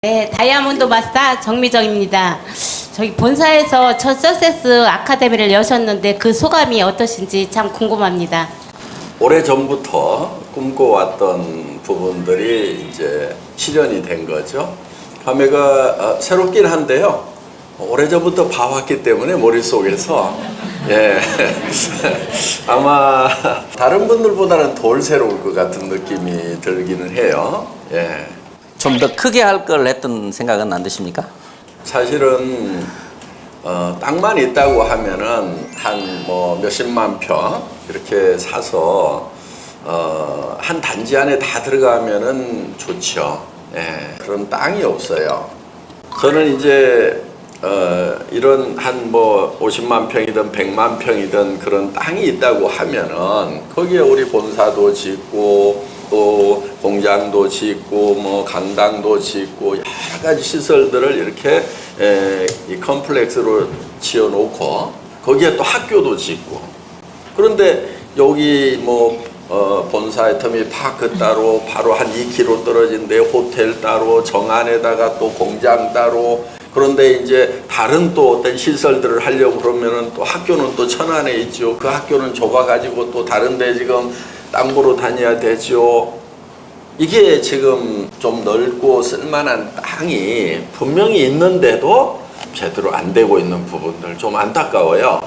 네, 다이아몬드 마스터 정미정입니다. 저기 본사에서 첫 석세스 아카데미를 여셨는데 그 소감이 어떠신지 참 궁금합니다. 오래전부터 꿈꿔왔던 부분들이 이제 실현이 된 거죠. 감회가 새롭긴 한데요. 오래전부터 봐왔기 때문에 머릿속에서 아마 다른 분들보다는 덜 새로울 것 같은 느낌이 들기는 해요. 좀 더 크게 할 걸 했던 생각은 안 드십니까? 사실은 땅만 있다고 하면은 한 뭐 몇십만 평 이렇게 사서 한 단지 안에 다 들어가면은 좋죠. 그런 땅이 없어요. 저는 이제 이런 한 뭐 50만 평이든 100만 평이든 그런 땅이 있다고 하면은 거기에 우리 본사도 짓고 또 공장도 짓고 뭐 강당도 짓고 여러 가지 시설들을 이렇게 이 컴플렉스로 지어놓고 거기에 또 학교도 짓고, 그런데 여기 뭐 본사의 터미 파크 따로 바로 한 2km 떨어진 데 호텔 따로 정 안에다가 또 공장 따로, 그런데 이제 다른 또 어떤 시설들을 하려고 그러면은 또 학교는 또 천안에 있죠. 그 학교는 좁아가지고 또 다른 데 지금 땅 보러 다녀야 되죠. 이게 지금 좀 넓고 쓸만한 땅이 분명히 있는데도 제대로 안 되고 있는 부분들 좀 안타까워요.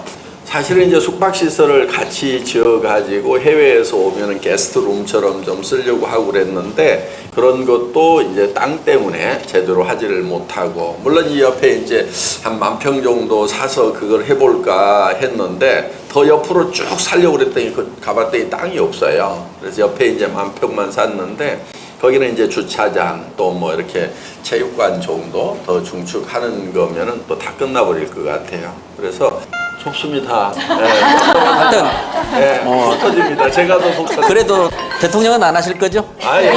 사실은 이제 숙박시설을 같이 지어가지고 해외에서 오면은 게스트룸처럼 좀 쓰려고 하고 그랬는데 그런 것도 이제 땅 때문에 제대로 하지를 못하고, 물론 이 옆에 이제 한 10,000평 정도 사서 그걸 해볼까 했는데 더 옆으로 쭉 살려고 그랬더니 가봤더니 땅이 없어요. 그래서 옆에 이제 10,000평만 샀는데 거기는 이제 주차장 또 뭐 이렇게 체육관 정도 더 중축하는 거면은 또 다 끝나버릴 것 같아요. 그래서 좋습니다. 하여튼 속 터집니다. 제가 더 속 터집니다. 그래도 대통령은 안 하실 거죠? 아, 예.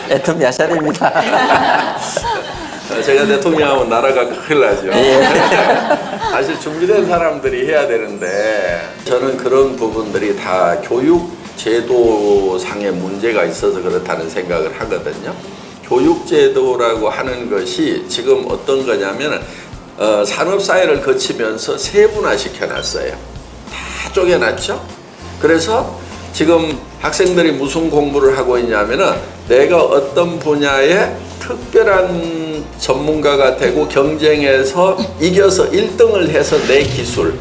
애텀 야샤입니다. 제가 대통령하면 나라가 큰일 나죠. 사실 준비된 사람들이 해야 되는데 저는 그런 부분들이 다 교육 제도상의 문제가 있어서 그렇다는 생각을 하거든요. 교육제도라고 하는 것이 지금 어떤 거냐면 산업사회를 거치면서 세분화시켜놨어요. 다 쪼개놨죠. 그래서 지금 학생들이 무슨 공부를 하고 있냐면은 내가 어떤 분야에 특별한 전문가가 되고 경쟁에서 이겨서 1등을 해서 내 기술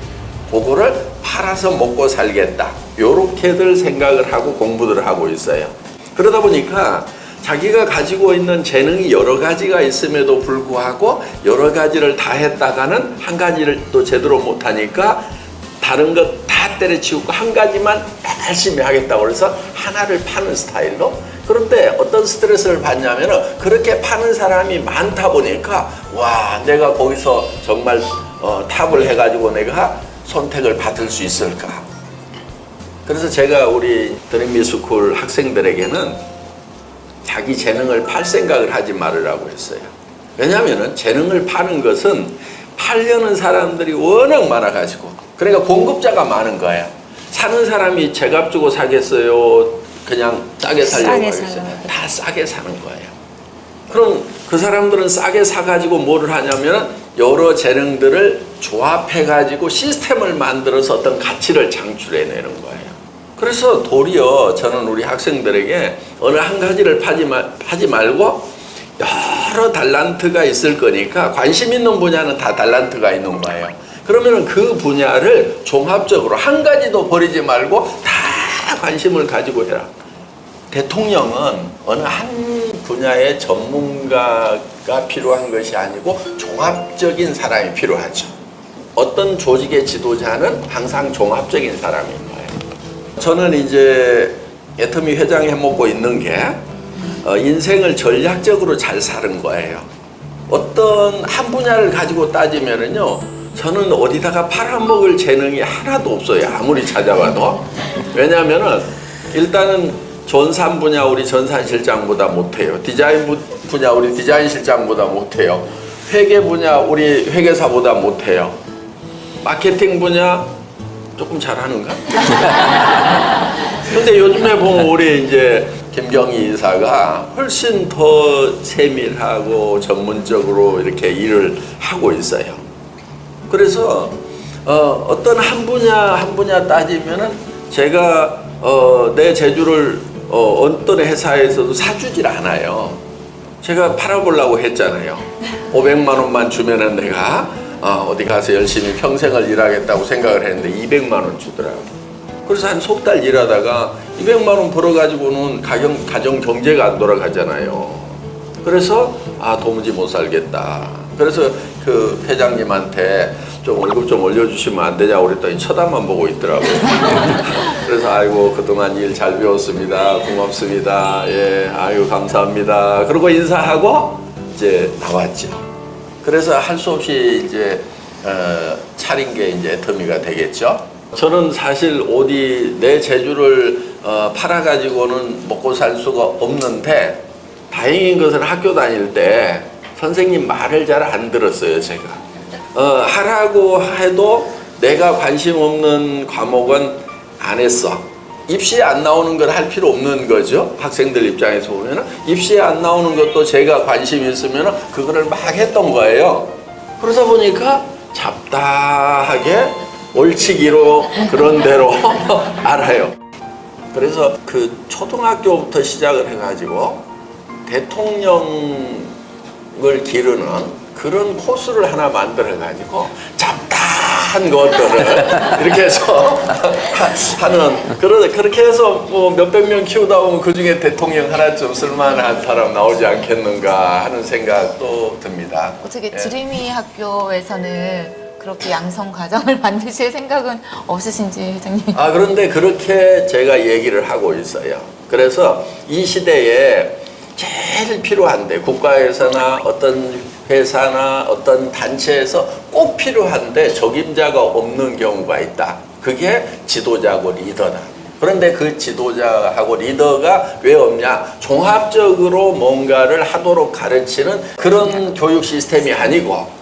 그거를 팔아서 먹고 살겠다, 요렇게들 생각을 하고 공부들을 하고 있어요. 그러다 보니까 자기가 가지고 있는 재능이 여러 가지가 있음에도 불구하고 여러 가지를 다 했다가는 한 가지를 또 제대로 못하니까 다른 것 다 때려치우고 한 가지만 열심히 하겠다고 그래서 하나를 파는 스타일로. 그런데 어떤 스트레스를 받냐면은 그렇게 파는 사람이 많다 보니까 와, 내가 거기서 정말 탑을 해가지고 내가 선택을 받을 수 있을까. 그래서 제가 우리 드림미스쿨 학생들에게는 자기 재능을 팔 생각을 하지 말으라고 했어요. 왜냐하면 재능을 파는 것은 팔려는 사람들이 워낙 많아가지고, 그러니까 공급자가 많은 거예요. 사는 사람이 제값 주고 사겠어요? 그냥 싸게 살려고 하겠어요? 다 싸게 사는 거예요. 그럼 그 사람들은 싸게 사가지고 뭐를 하냐면 여러 재능들을 조합해가지고 시스템을 만들어서 어떤 가치를 창출해내는 거예요. 그래서 도리어 저는 우리 학생들에게 어느 한 가지를 파지 말고 여러 달란트가 있을 거니까 관심 있는 분야는 다 달란트가 있는 거예요. 그러면 그 분야를 종합적으로 한 가지도 버리지 말고 다 관심을 가지고 해라. 대통령은 어느 한 분야의 전문가가 필요한 것이 아니고 종합적인 사람이 필요하죠. 어떤 조직의 지도자는 항상 종합적인 사람인 거예요. 저는 이제 애터미 회장 해먹고 있는 게 인생을 전략적으로 잘 사는 거예요. 어떤 한 분야를 가지고 따지면은요, 저는 어디다가 팔아먹을 재능이 하나도 없어요. 아무리 찾아봐도. 왜냐하면은 일단은 전산 분야 우리 전산실장보다 못해요. 디자인 분야 우리 디자인실장보다 못해요. 회계 분야 우리 회계사보다 못해요. 마케팅 분야 조금 잘하는가? 근데 요즘에 보면 우리 이제 김경희 이사가 훨씬 더 세밀하고 전문적으로 이렇게 일을 하고 있어요. 그래서 어떤 한 분야 따지면은 제가 내 제주를 어떤 회사에서도 사주질 않아요. 제가 팔아보려고 했잖아요. 500만 원만 주면은 내가 어디 가서 열심히 평생을 일하겠다고 생각을 했는데 200만 원 주더라고요. 그래서 한 석 달 일하다가 200만 원 벌어가지고는 가정 경제가 안 돌아가잖아요. 그래서 도무지 못 살겠다. 그래서 그 회장님한테 좀 월급 좀 올려주시면 안 되냐고 그랬더니 쳐다만 보고 있더라고요. 그래서 아이고 그동안 일 잘 배웠습니다. 고맙습니다. 예, 아유 감사합니다. 그러고 인사하고 이제 나왔죠. 그래서 할 수 없이 이제 차린 게 이제 애터미가 되겠죠. 저는 사실 어디 내 제주를 팔아가지고는 먹고 살 수가 없는데 다행인 것은 학교 다닐 때 선생님 말을 잘 안 들었어요, 제가. 하라고 해도 내가 관심 없는 과목은 안 했어. 입시에 안 나오는 걸 할 필요 없는 거죠. 학생들 입장에서 보면 입시에 안 나오는 것도 제가 관심이 있으면 그거를 막 했던 거예요. 그러다 보니까 잡다하게 올치기로 그런 대로 알아요. 그래서 그 초등학교부터 시작을 해가지고 대통령을 기르는 그런 코스를 하나 만들어가지고 잡다한 것들을 이렇게 해서 하는 그렇게 해서 뭐 몇백 명 키우다 보면 그 중에 대통령 하나쯤 쓸만한 사람 나오지 않겠는가 하는 생각도 듭니다. 어떻게 예. 드림이 학교에서는 그렇게 양성 과정을 만드실 생각은 없으신지 회장님? 그런데 그렇게 제가 얘기를 하고 있어요. 그래서 이 시대에 제일 필요한데 국가에서나 어떤 회사나 어떤 단체에서 꼭 필요한데 적임자가 없는 경우가 있다. 그게 지도자고 리더다. 그런데 그 지도자하고 리더가 왜 없냐? 종합적으로 뭔가를 하도록 가르치는 그런 교육 시스템이 아니고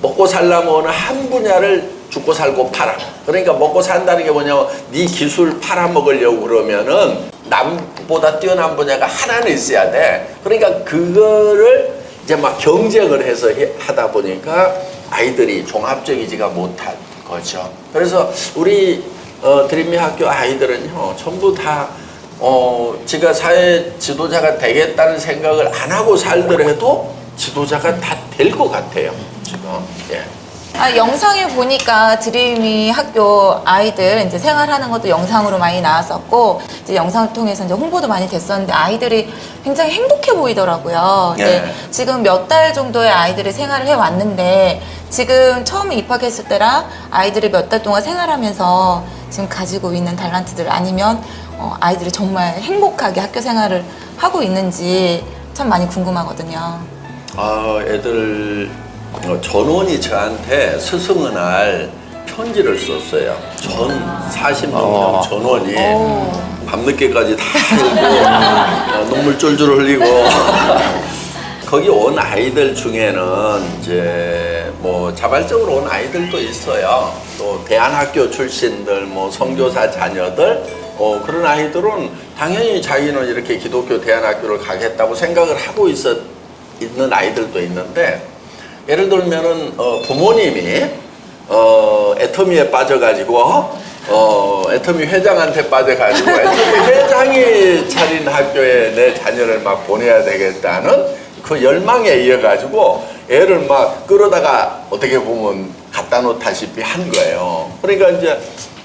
먹고 살려면 한 분야를 죽고 살고 팔아. 그러니까 먹고 산다는 게 뭐냐면 네 기술 팔아먹으려고 그러면은 남보다 뛰어난 분야가 하나는 있어야 돼. 그러니까 그거를 이제 막 경쟁을 해서 하다 보니까 아이들이 종합적이지가 못한 거죠. 그래서 우리 드림미 학교 아이들은요 전부 다 제가 사회 지도자가 되겠다는 생각을 안 하고 살더라도 지도자가 다 될 것 같아요. 지금. 예. 영상에 보니까 드림이 학교 아이들 이제 생활하는 것도 영상으로 많이 나왔었고 이제 영상을 통해서 이제 홍보도 많이 됐었는데 아이들이 굉장히 행복해 보이더라고요. 네. 지금 몇 달 정도의 아이들이 생활을 해 왔는데 지금 처음에 입학했을 때랑 아이들이 몇 달 동안 생활하면서 지금 가지고 있는 달란트들 아니면 아이들이 정말 행복하게 학교 생활을 하고 있는지 참 많이 궁금하거든요. 애들 전원이 저한테 스승의 날 편지를 썼어요. 40명 전원이 밤늦게까지 다 읽고 눈물 쫄쫄 흘리고 거기 온 아이들 중에는 이제 뭐 자발적으로 온 아이들도 있어요. 또 대안학교 출신들, 뭐 선교사 자녀들, 그런 아이들은 당연히 자기는 이렇게 기독교 대안학교를 가겠다고 생각을 하고 있는 아이들도 있는데. 예를 들면은 부모님이 애터미에 빠져가지고 애터미 회장한테 빠져가지고 애터미 회장이 차린 학교에 내 자녀를 막 보내야 되겠다는 그 열망에 이어가지고 애를 막 끌어다가 어떻게 보면 갖다 놓다시피 한 거예요. 그러니까 이제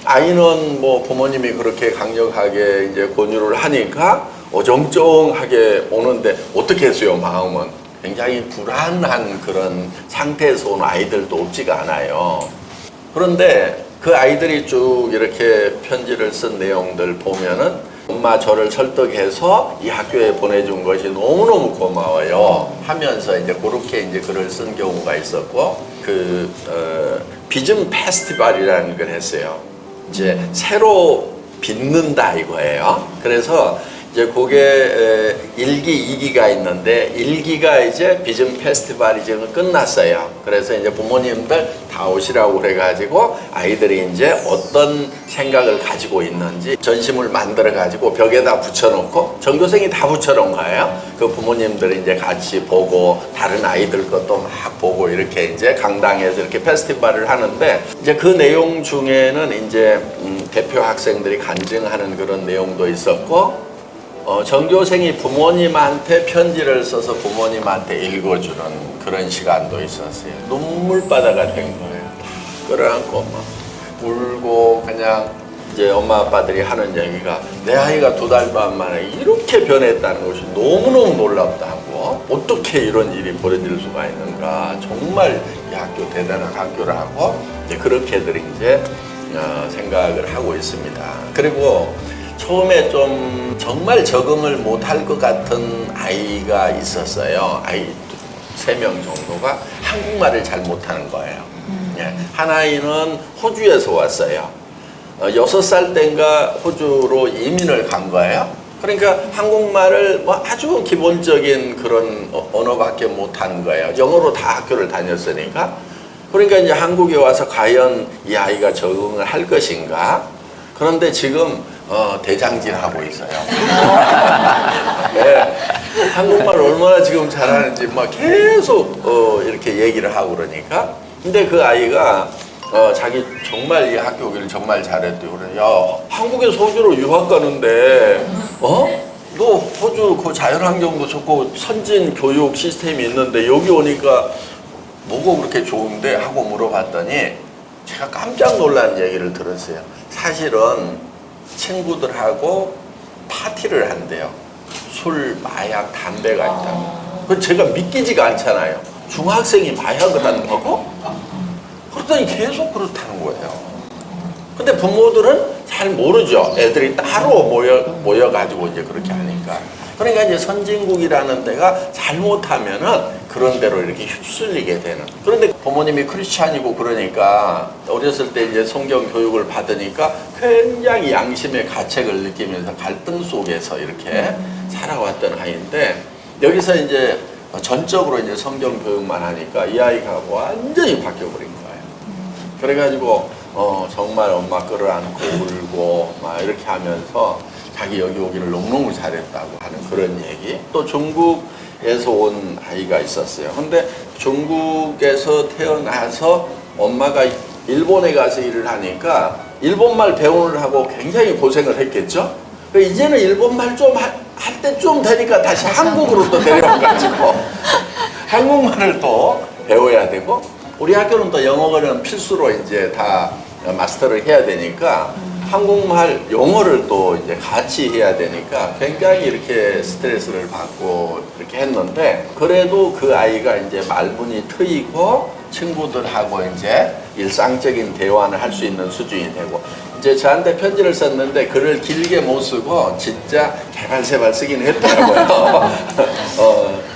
아이는 뭐 부모님이 그렇게 강력하게 이제 권유를 하니까 어정쩡하게 오는데 어떻게 했어요, 마음은? 굉장히 불안한 그런 상태에서 온 아이들도 없지가 않아요. 그런데 그 아이들이 쭉 이렇게 편지를 쓴 내용들 보면은 엄마 저를 설득해서 이 학교에 보내준 것이 너무너무 고마워요 하면서 이제 그렇게 이제 글을 쓴 경우가 있었고 비즘 페스티벌이라는 걸 했어요. 이제 새로 빚는다 이거예요. 그래서 이제 그게 1기, 2기가 있는데 1기가 이제 비전 페스티벌이 지금 끝났어요. 그래서 이제 부모님들 다 오시라고 그래가지고 아이들이 이제 어떤 생각을 가지고 있는지 전심을 만들어 가지고 벽에다 붙여놓고 전교생이 다 붙여놓은 거예요. 그 부모님들이 이제 같이 보고 다른 아이들 것도 막 보고 이렇게 이제 강당에서 이렇게 페스티벌을 하는데 이제 그 내용 중에는 이제 대표 학생들이 간증하는 그런 내용도 있었고 전교생이 부모님한테 편지를 써서 부모님한테 읽어주는 그런 시간도 있었어요. 눈물바다가 된 거예요. 끌어안고 막 울고 그냥 이제 엄마 아빠들이 하는 얘기가 내 아이가 2달 반 만에 이렇게 변했다는 것이 너무너무 놀랍다고 어떻게 이런 일이 벌어질 수가 있는가 정말 이 학교 대단한 학교라고 이제 그렇게들 이제 생각을 하고 있습니다. 그리고 처음에 좀 정말 적응을 못할 것 같은 아이가 있었어요. 아이 3명 정도가 한국말을 잘 못하는 거예요. 예. 한 아이는 호주에서 왔어요. 6살 때인가 호주로 이민을 간 거예요. 그러니까 한국말을 뭐 아주 기본적인 그런 언어밖에 못하는 거예요. 영어로 다 학교를 다녔으니까. 그러니까 이제 한국에 와서 과연 이 아이가 적응을 할 것인가? 그런데 지금 대장질하고 있어요. 네. 한국말 얼마나 지금 잘하는지 막 계속 이렇게 얘기를 하고 그러니까. 근데 그 아이가 자기 정말 이 학교 오기를 정말 잘했대요. 그래, 야 한국에서 호주로 유학 가는데 너 호주 그 자연환경도 좋고 선진 교육 시스템이 있는데 여기 오니까 뭐가 그렇게 좋은데 하고 물어봤더니 제가 깜짝 놀란 얘기를 들었어요. 사실은 친구들하고 파티를 한대요. 술, 마약, 담배가 있다고. 그건 제가 믿기지가 않잖아요. 중학생이 마약을 한다고? 그러더니 계속 그렇다는 거예요. 근데 부모들은 잘 모르죠. 애들이 따로 모여가지고 이제 그렇게 하니까. 그러니까 이제 선진국이라는 데가 잘못하면은 그런 대로 이렇게 휩쓸리게 되는. 그런데 부모님이 크리스찬이고 그러니까 어렸을 때 이제 성경 교육을 받으니까 굉장히 양심의 가책을 느끼면서 갈등 속에서 이렇게 살아왔던 아이인데 여기서 이제 전적으로 이제 성경 교육만 하니까 이 아이가 완전히 바뀌어버린 거예요. 그래가지고 정말 엄마 끌어안고 울고 막 이렇게 하면서 자기 여기 오기를 너무너무 잘했다고 하는 그런 얘기. 또 중국에서 온 아이가 있었어요. 근데 중국에서 태어나서 엄마가 일본에 가서 일을 하니까 일본말 배우느라 하고 굉장히 고생을 했겠죠. 이제는 일본말 좀 할 때 좀 되니까 다시 한국으로 또 데려와가지고 한국말을 또 배워야 되고 우리 학교는 또 영어는 필수로 이제 다 마스터를 해야 되니까 한국말, 영어를 또 이제 같이 해야 되니까 굉장히 이렇게 스트레스를 받고 이렇게 했는데 그래도 그 아이가 이제 말문이 트이고 친구들하고 이제 일상적인 대화를 할 수 있는 수준이 되고 이제 저한테 편지를 썼는데 글을 길게 못 쓰고 진짜 개발세발 쓰긴 했더라고요.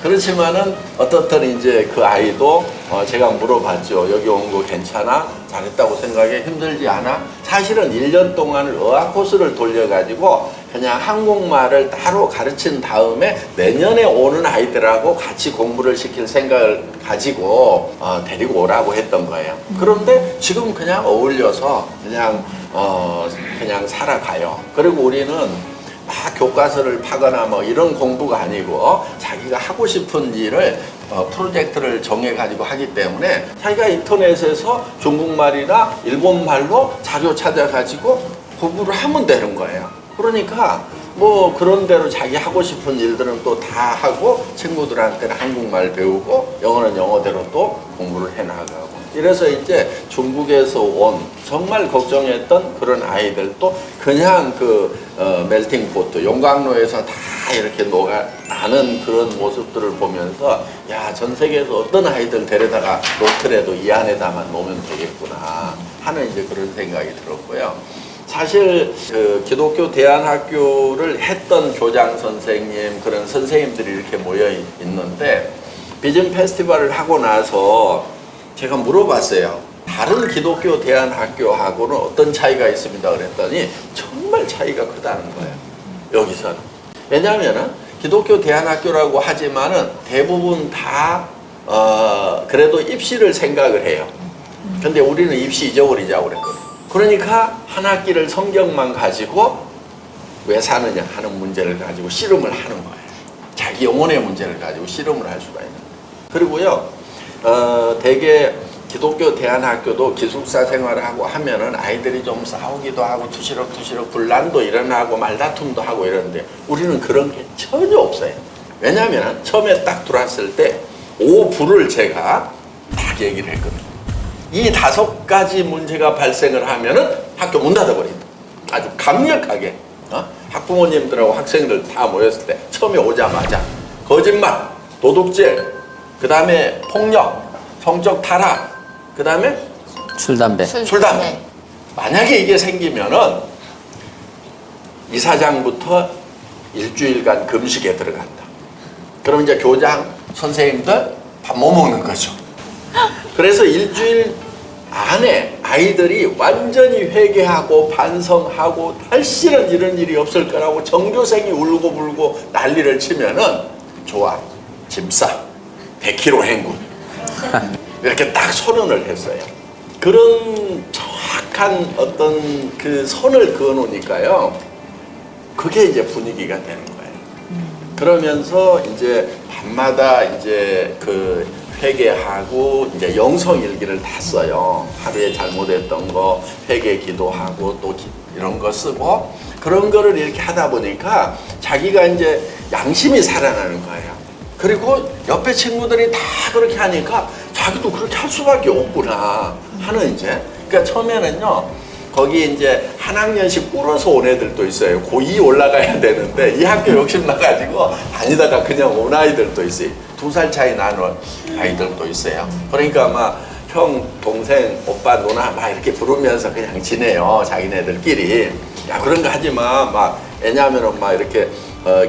그렇지만은 어떻든 이제 그 아이도 제가 물어봤죠. 여기 온 거 괜찮아? 잘했다고 생각해? 힘들지 않아? 사실은 1년 동안을 어학 코스를 돌려가지고 그냥 한국말을 따로 가르친 다음에 내년에 오는 아이들하고 같이 공부를 시킬 생각을 가지고 데리고 오라고 했던 거예요. 그런데 지금 그냥 어울려서 그냥 살아가요. 그리고 우리는 막 교과서를 파거나 뭐 이런 공부가 아니고 자기가 하고 싶은 일을 프로젝트를 정해가지고 하기 때문에 자기가 인터넷에서 중국말이나 일본말로 자료 찾아가지고 공부를 하면 되는 거예요. 그러니까 뭐 그런 대로 자기 하고 싶은 일들은 또 다 하고 친구들한테는 한국말 배우고 영어는 영어대로 또 공부를 해나가고 이래서 이제 중국에서 온 정말 걱정했던 그런 아이들도 그냥 그 멜팅 포트 용광로에서 다 이렇게 녹아나는 그런 모습들을 보면서 야, 전 세계에서 어떤 아이들 데려다가 놓더라도 이 안에다만 놓으면 되겠구나 하는 이제 그런 생각이 들었고요. 사실 그 기독교 대안학교를 했던 교장 선생님 그런 선생님들이 이렇게 모여 있는데 비전 페스티벌을 하고 나서 제가 물어봤어요. 다른 기독교 대안학교하고는 어떤 차이가 있습니다 그랬더니 정말 차이가 크다는 거예요. 여기서는 왜냐하면은 기독교 대안학교라고 하지만은 대부분 다 그래도 입시를 생각을 해요. 근데 우리는 입시 잊어버리자고 그랬거든. 그러니까 한 학기를 성경만 가지고 왜 사느냐 하는 문제를 가지고 씨름을 하는 거예요. 자기 영혼의 문제를 가지고 씨름을 할 수가 있는 거예요. 그리고요, 대개 기독교 대안학교도 기숙사 생활을 하고 하면은 아이들이 좀 싸우기도 하고 투시럭투시럭 분란도 일어나고 말다툼도 하고 이러는데 우리는 그런 게 전혀 없어요. 왜냐하면 처음에 딱 들어왔을 때 5불을 제가 딱 얘기를 했거든요. 이 5가지 문제가 발생을 하면은 학교 문 닫아버린다. 아주 강력하게. 학부모님들하고 학생들 다 모였을 때 처음에 오자마자 거짓말, 도둑질, 그 다음에 폭력, 성적 타락, 그 다음에 술, 담배. 술, 담배. 만약에 이게 생기면은 이사장부터 일주일간 금식에 들어간다. 그럼 이제 교장, 선생님들 밥 못 먹는 거죠. 그래서 일주일 안에 아이들이 완전히 회개하고 반성하고 다시는 이런 일이 없을 거라고 전교생이 울고불고 난리를 치면은 좋아, 짐 싸, 100km 행군 이렇게 딱 선언을 했어요. 그런 정확한 어떤 그 선을 그어 놓으니까요, 그게 이제 분위기가 되는 거예요. 그러면서 이제 밤마다 이제 그 회개하고 이제 영성 일기를 다 써요. 하루에 잘못했던 거 회개 기도하고 또 이런 거 쓰고, 그런 거를 이렇게 하다 보니까 자기가 이제 양심이 살아나는 거예요. 그리고 옆에 친구들이 다 그렇게 하니까 자기도 그렇게 할 수밖에 없구나 하는 이제. 그러니까 처음에는요, 거기 이제 한 학년씩 꿇어서 온 애들도 있어요. 고2 올라가야 되는데 이 학교 욕심 나가지고 다니다가 그냥 온 아이들도 있어요. 2살 차이 나는 아이들도 있어요. 그러니까 막 형, 동생, 오빠, 누나 막 이렇게 부르면서 그냥 지내요. 자기네들끼리. 야, 그런 거 하지 마. 막, 왜냐하면 막 이렇게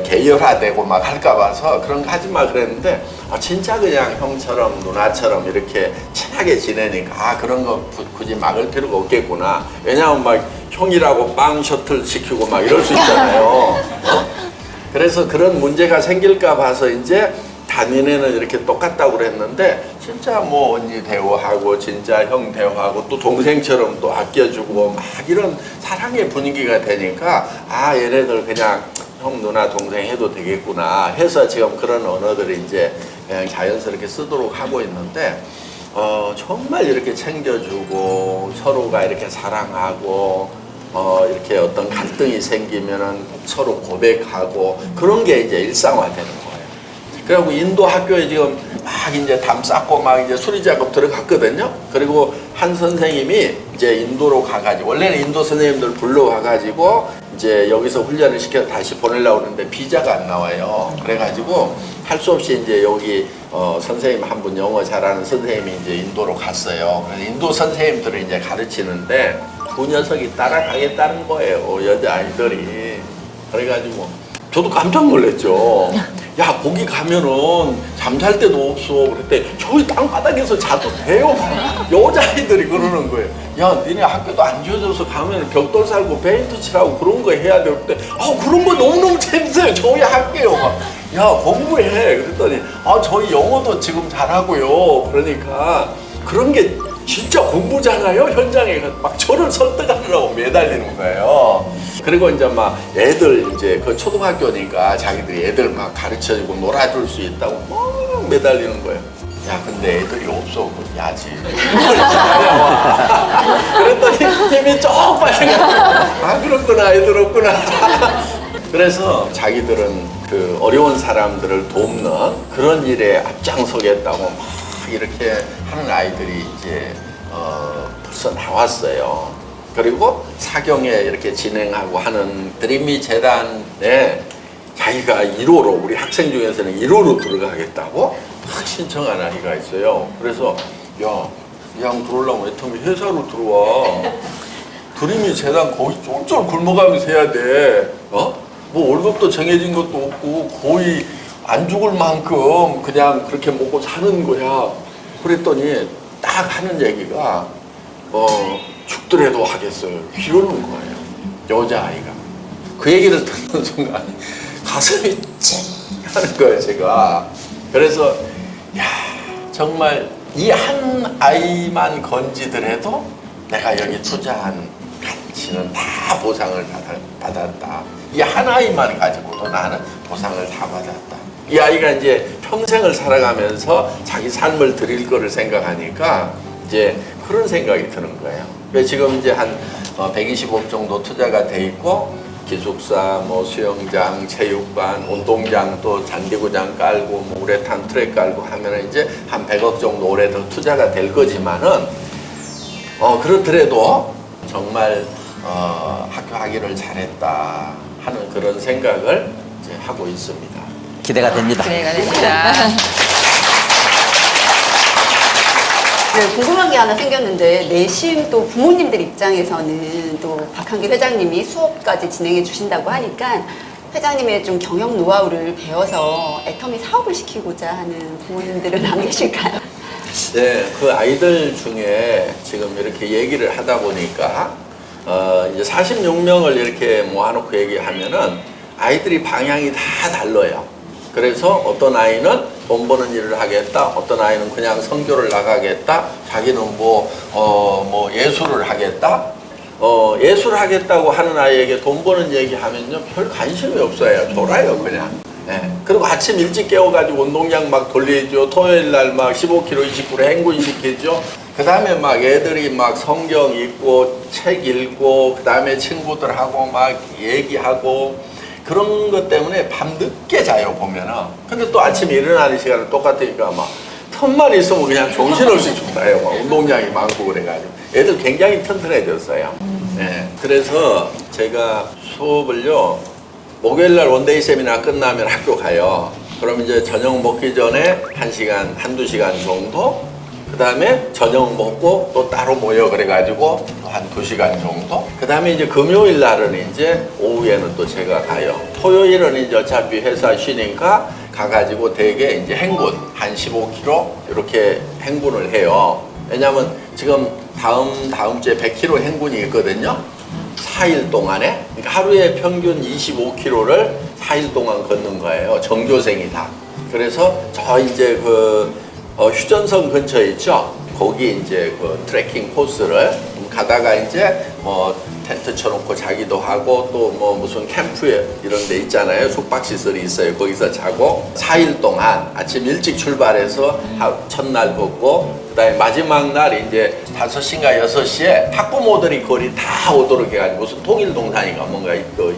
계열화되고 막 할까 봐서 그런 거 하지 마 그랬는데, 진짜 그냥 형처럼 누나처럼 이렇게 친하게 지내니까 그런 거 굳이 막을 필요가 없겠구나. 왜냐하면 막 형이라고 빵 셔틀 시키고 막 이럴 수 있잖아요. 그래서 그런 문제가 생길까 봐서 이제 단위네는 이렇게 똑같다고 그랬는데, 진짜 뭐 언니 대우하고 진짜 형 대우하고 또 동생처럼 또 아껴주고 막 이런 사랑의 분위기가 되니까, 얘네들 그냥 형 누나 동생 해도 되겠구나 해서 지금 그런 언어들을 이제 그냥 자연스럽게 쓰도록 하고 있는데, 정말 이렇게 챙겨주고 서로가 이렇게 사랑하고 이렇게 어떤 갈등이 생기면은 서로 고백하고 그런 게 이제 일상화되는 거예요. 그리고 인도 학교에 지금 막 이제 담 쌓고 막 이제 수리 작업 들어갔거든요. 그리고 한 선생님이 이제 인도로 가가지고, 원래는 인도 선생님들 불러와가지고 이제 여기서 훈련을 시켜서 다시 보내려고 하는데 비자가 안 나와요. 그래가지고 할 수 없이 이제 여기 선생님 한 분, 영어 잘하는 선생님이 이제 인도로 갔어요. 그래서 인도 선생님들을 이제 가르치는데 그 녀석이 따라가겠다는 거예요, 여자아이들이. 그래가지고 저도 깜짝 놀랐죠. 야, 거기 가면은 잠잘 데도 없어. 그랬더니 저기 땅바닥에서 자도 돼요. 여자아이들이 그러는 거예요. 야, 니네 학교도 안 지어져서 가면 벽돌 살고 페인트 칠하고 그런 거 해야 될 때, 그런 거 너무너무 재밌어요. 저희 학교요. 야, 공부해. 그랬더니 저희 영어도 지금 잘하고요. 그러니까 그런 게 진짜 공부잖아요. 현장에 막 저를 설득하느라고 매달리는 거예요. 그리고 이제 막 애들 이제 그 초등학교니까 자기들이 애들 막 가르쳐주고 놀아줄 수 있다고 막 매달리는 거예요. 야, 근데 애들이 없어. 야지. 그랬더니 힘이 쭉 빠져가지고, 그렇구나, 애들 없구나. 그래서 자기들은 그 어려운 사람들을 돕는 그런 일에 앞장서겠다고 막 이렇게 하는 아이들이 이제 벌써 나왔어요. 그리고 사경에 이렇게 진행하고 하는 드림미 재단에 자기가 1호로, 우리 학생 중에서는 1호로 들어가겠다고 막 신청한 아이가 있어요. 그래서 야, 이 양 들어오려면 애터미 회사로 들어와. 드림미 재단 거의 쫄쫄 굶어가면서 해야 돼. 뭐 월급도 정해진 것도 없고 거의 안 죽을 만큼 그냥 그렇게 먹고 사는 거야. 그랬더니 딱 하는 얘기가 죽더라도 하겠어요. 이러는 거예요, 여자아이가. 그 얘기를 듣는 순간 가슴이 찡하는 거예요, 제가. 그래서 야, 정말 이 한 아이만 건지더라도 내가 여기 투자한 가치는 다 보상을 받았다. 이 한 아이만 가지고도 나는 보상을 다 받았다. 이 아이가 이제 평생을 살아가면서 자기 삶을 드릴 거를 생각하니까 이제 그런 생각이 드는 거예요. 그래서 지금 이제 한 120억 정도 투자가 돼 있고 기숙사, 뭐 수영장, 체육관, 운동장, 또 잔디구장 깔고 뭐 우레탄 트랙 깔고 하면은 이제 한 100억 정도 올해 더 투자가 될 거지만은 그렇더라도 정말 학교 하기를 잘했다 하는 그런 생각을 이제 하고 있습니다. 기대가 됩니다. 기대가 됩니다. 네, 궁금한 게 하나 생겼는데 내심 또 부모님들 입장에서는 또 박한길 회장님이 수업까지 진행해 주신다고 하니까 회장님의 좀 경영 노하우를 배워서 애터미 사업을 시키고자 하는 부모님들은 안 계실까요? 네, 그 아이들 중에 지금 이렇게 얘기를 하다 보니까 이제 46명을 이렇게 모아놓고 얘기하면은 아이들이 방향이 다 달라요. 그래서 어떤 아이는 돈 버는 일을 하겠다, 어떤 아이는 그냥 선교를 나가겠다, 자기는 뭐 예술을 하겠다. 예술을 하겠다고 하는 아이에게 돈 버는 얘기하면요 별 관심이 없어요. 졸아요 그냥. 네. 그리고 아침 일찍 깨워가지고 운동장 막 돌리죠. 토요일 날 막 15km, 20km 행군시키죠. 그 다음에 막 애들이 막 성경 읽고 책 읽고 그 다음에 친구들하고 막 얘기하고 그런 것 때문에 밤 늦게 자요 보면은. 근데 또 아침에 일어나는 시간은 똑같으니까 막 틈만 있으면 그냥 정신없이 죽나요. 막 운동량이 많고 그래가지고 애들 굉장히 튼튼해졌어요. 네. 그래서 제가 수업을요 목요일날 원데이 세미나 끝나면 학교 가요. 그럼 이제 저녁 먹기 전에 1시간, 한두 시간 정도, 그 다음에 저녁 먹고 또 따로 모여 그래가지고 또 한 2시간 정도, 그 다음에 이제 금요일 날은 이제 오후에는 또 제가 가요. 토요일은 이제 어차피 회사 쉬니까 가가지고 대개 이제 행군 한 15km 이렇게 행군을 해요. 왜냐면 지금 다음 주에 100km 행군이 있거든요. 4일 동안에. 그러니까 하루에 평균 25km를 4일 동안 걷는 거예요. 전교생이 다. 그래서 저 이제 휴전선 근처에 있죠. 거기 이제 그 트레킹 코스를 가다가 이제 뭐 텐트 쳐놓고 자기도 하고 또 뭐 무슨 캠프에 이런 데 있잖아요. 숙박시설이 있어요. 거기서 자고 4일 동안 아침 일찍 출발해서 첫날 걷고 그다음에 마지막 날 이제 5시인가 6시에 학부모들이 거리 다 오도록 해가지고 무슨 통일동산인가 뭔가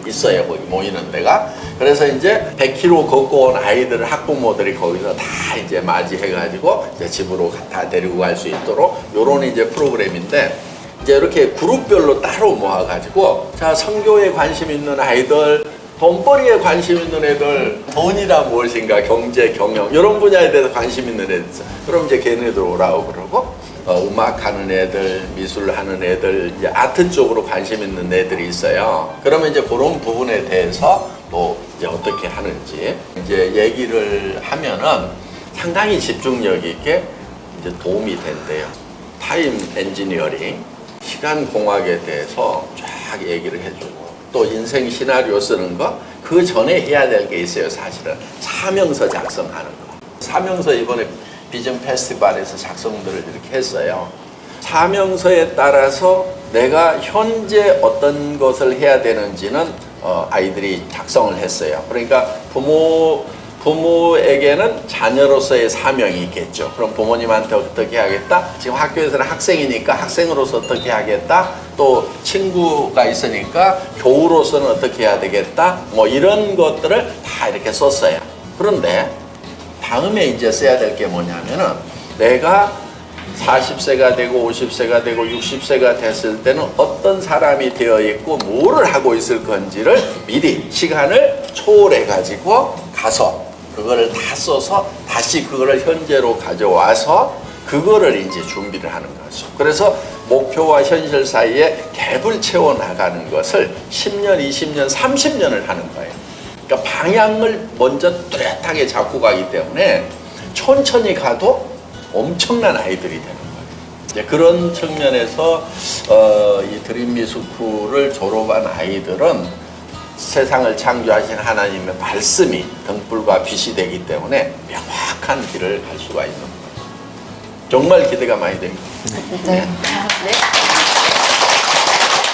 있어요. 거기 모이는 데가. 그래서 이제 100km 걷고 온 아이들을 학부모들이 거기서 다 이제 맞이해가지고 이제 집으로 다 데리고 갈 수 있도록 요런 이제 프로그램인데 이제 이렇게 그룹별로 따로 모아가지고 자 선교에 관심 있는 아이들, 돈벌이에 관심 있는 애들, 돈이라 무엇인가, 경제, 경영 이런 분야에 대해서 관심 있는 애들 있어. 그럼 이제 걔네들 오라고 그러고 음악하는 애들, 미술하는 애들, 이제 아트 쪽으로 관심 있는 애들이 있어요. 그러면 이제 그런 부분에 대해서 또 이제 어떻게 하는지 이제 얘기를 하면은 상당히 집중력 있게 이제 도움이 된대요. 타임 엔지니어링, 시간 공학에 대해서 쫙 얘기를 해주고 또 인생 시나리오 쓰는 거 그 전에 해야 될 게 있어요. 사실은 사명서 작성하는 거. 사명서 이번에 비전 페스티벌에서 작성들을 이렇게 했어요. 사명서에 따라서 내가 현재 어떤 것을 해야 되는지는 아이들이 작성을 했어요. 그러니까 부모에게는 자녀로서의 사명이 있겠죠. 그럼 부모님한테 어떻게 하겠다? 지금 학교에서는 학생이니까 학생으로서 어떻게 하겠다? 또 친구가 있으니까 교우로서는 어떻게 해야 되겠다? 뭐 이런 것들을 다 이렇게 썼어요. 그런데 다음에 이제 써야 될 게 뭐냐면은 내가 40세가 되고 50세가 되고 60세가 됐을 때는 어떤 사람이 되어 있고 뭐를 하고 있을 건지를 미리 시간을 초월해 가지고 가서 그거를 다 써서 다시 그거를 현재로 가져와서 그거를 이제 준비를 하는 거죠. 그래서 목표와 현실 사이에 갭을 채워 나가는 것을 10년, 20년, 30년을 하는 거예요. 그러니까 방향을 먼저 뚜렷하게 잡고 가기 때문에 천천히 가도 엄청난 아이들이 되는 거예요. 이제 그런 측면에서 이 드림미스쿨을 졸업한 아이들은 세상을 창조하신 하나님의 말씀이 등불과 빛이 되기 때문에 명확한 길을 갈 수가 있는 거예요. 정말 기대가 많이 됩니다. 네. 네.